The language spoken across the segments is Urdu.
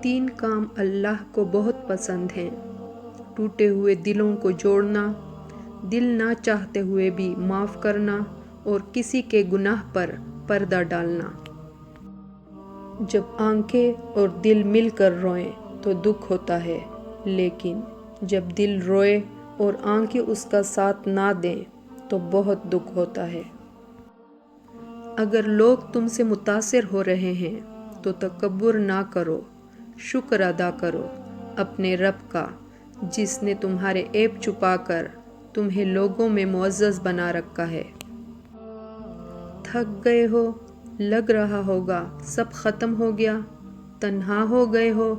3 کام اللہ کو بہت پسند ہیں: ٹوٹے ہوئے دلوں کو جوڑنا، دل نہ چاہتے ہوئے بھی معاف کرنا، اور کسی کے گناہ پر پردہ ڈالنا۔ جب آنکھیں اور دل مل کر روئیں تو دکھ ہوتا ہے، لیکن جب دل روئے اور آنکھیں اس کا ساتھ نہ دیں تو بہت دکھ ہوتا ہے۔ اگر لوگ تم سے متاثر ہو رہے ہیں تو تکبر نہ کرو، شکر ادا کرو اپنے رب کا، جس نے تمہارے عیب چھپا کر تمہیں لوگوں میں معزز بنا رکھا ہے۔ تھک گئے ہو، لگ رہا ہوگا سب ختم ہو گیا، تنہا ہو گئے ہو،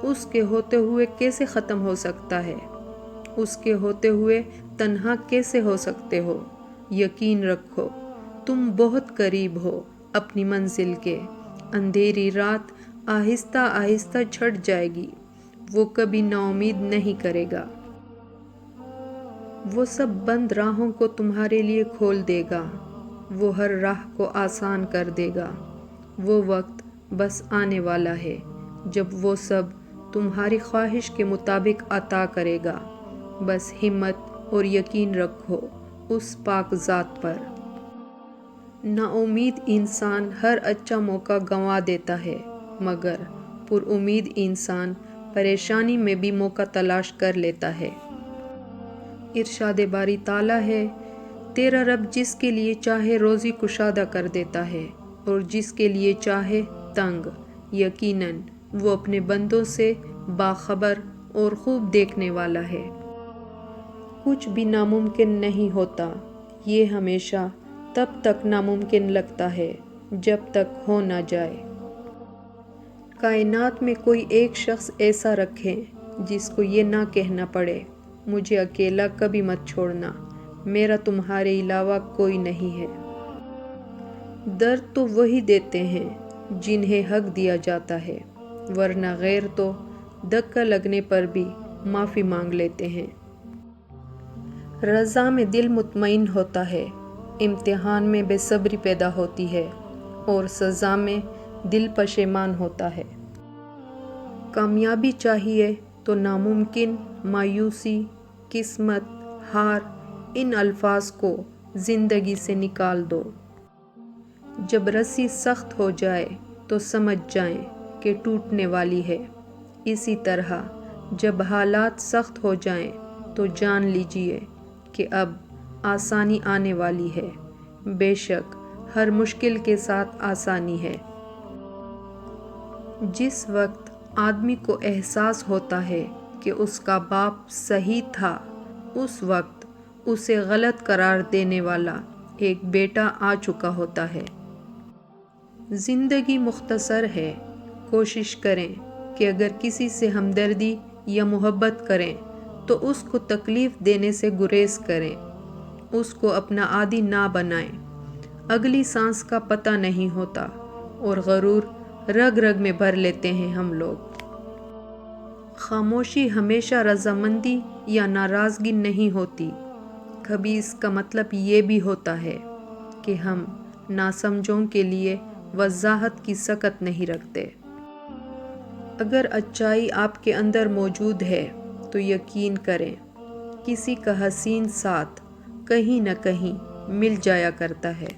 اس کے ہوتے ہوئے کیسے ختم ہو سکتا ہے؟ اس کے ہوتے ہوئے تنہا کیسے ہو سکتے ہو؟ یقین رکھو تم بہت قریب ہو اپنی منزل کے۔ اندھیری رات آہستہ آہستہ چھٹ جائے گی، وہ کبھی نا امید نہیں کرے گا۔ وہ سب بند راہوں کو تمہارے لیے کھول دے گا، وہ ہر راہ کو آسان کر دے گا۔ وہ وقت بس آنے والا ہے جب وہ سب تمہاری خواہش کے مطابق عطا کرے گا۔ بس ہمت اور یقین رکھو اس پاک ذات پر۔ نا امید انسان ہر اچھا موقع گنوا دیتا ہے، مگر پر امید انسان پریشانی میں بھی موقع تلاش کر لیتا ہے۔ ارشاد باری تعالیٰ ہے، تیرا رب جس کے لیے چاہے روزی کشادہ کر دیتا ہے اور جس کے لیے چاہے تنگ۔ یقیناً وہ اپنے بندوں سے باخبر اور خوب دیکھنے والا ہے۔ کچھ بھی ناممکن نہیں ہوتا، یہ ہمیشہ تب تک ناممکن لگتا ہے جب تک ہو نہ جائے۔ کائنات میں کوئی ایک شخص ایسا رکھیں جس کو یہ نہ کہنا پڑے، مجھے اکیلا کبھی مت چھوڑنا، میرا تمہارے علاوہ کوئی نہیں ہے۔ درد تو وہی دیتے ہیں جنہیں حق دیا جاتا ہے، ورنہ غیر تو دھکا لگنے پر بھی معافی مانگ لیتے ہیں۔ رضا میں دل مطمئن ہوتا ہے، امتحان میں بے صبری پیدا ہوتی ہے، اور سزا میں دل پشیمان ہوتا ہے۔ کامیابی چاہیے تو ناممکن، مایوسی، قسمت، ہار، ان الفاظ کو زندگی سے نکال دو۔ جب رسی سخت ہو جائے تو سمجھ جائیں کہ ٹوٹنے والی ہے۔ اسی طرح جب حالات سخت ہو جائیں تو جان لیجیے کہ اب آسانی آنے والی ہے۔ بے شک ہر مشکل کے ساتھ آسانی ہے۔ جس وقت آدمی کو احساس ہوتا ہے کہ اس کا باپ صحیح تھا، اس وقت اسے غلط قرار دینے والا ایک بیٹا آ چکا ہوتا ہے۔ زندگی مختصر ہے، کوشش کریں کہ اگر کسی سے ہمدردی یا محبت کریں تو اس کو تکلیف دینے سے گریز کریں، اس کو اپنا عادی نہ بنائیں۔ اگلی سانس کا پتہ نہیں ہوتا، اور غرور رگ رگ میں بھر لیتے ہیں ہم لوگ۔ خاموشی ہمیشہ رضامندی یا ناراضگی نہیں ہوتی، کبھی اس کا مطلب یہ بھی ہوتا ہے کہ ہم ناسمجھوں کے لیے وضاحت کی سکت نہیں رکھتے۔ اگر اچھائی آپ کے اندر موجود ہے تو یقین کریں کسی کا حسین ساتھ کہیں نہ کہیں مل جایا کرتا ہے۔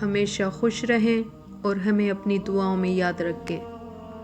ہمیشہ خوش رہیں اور ہمیں اپنی دعاؤں میں یاد رکھیں۔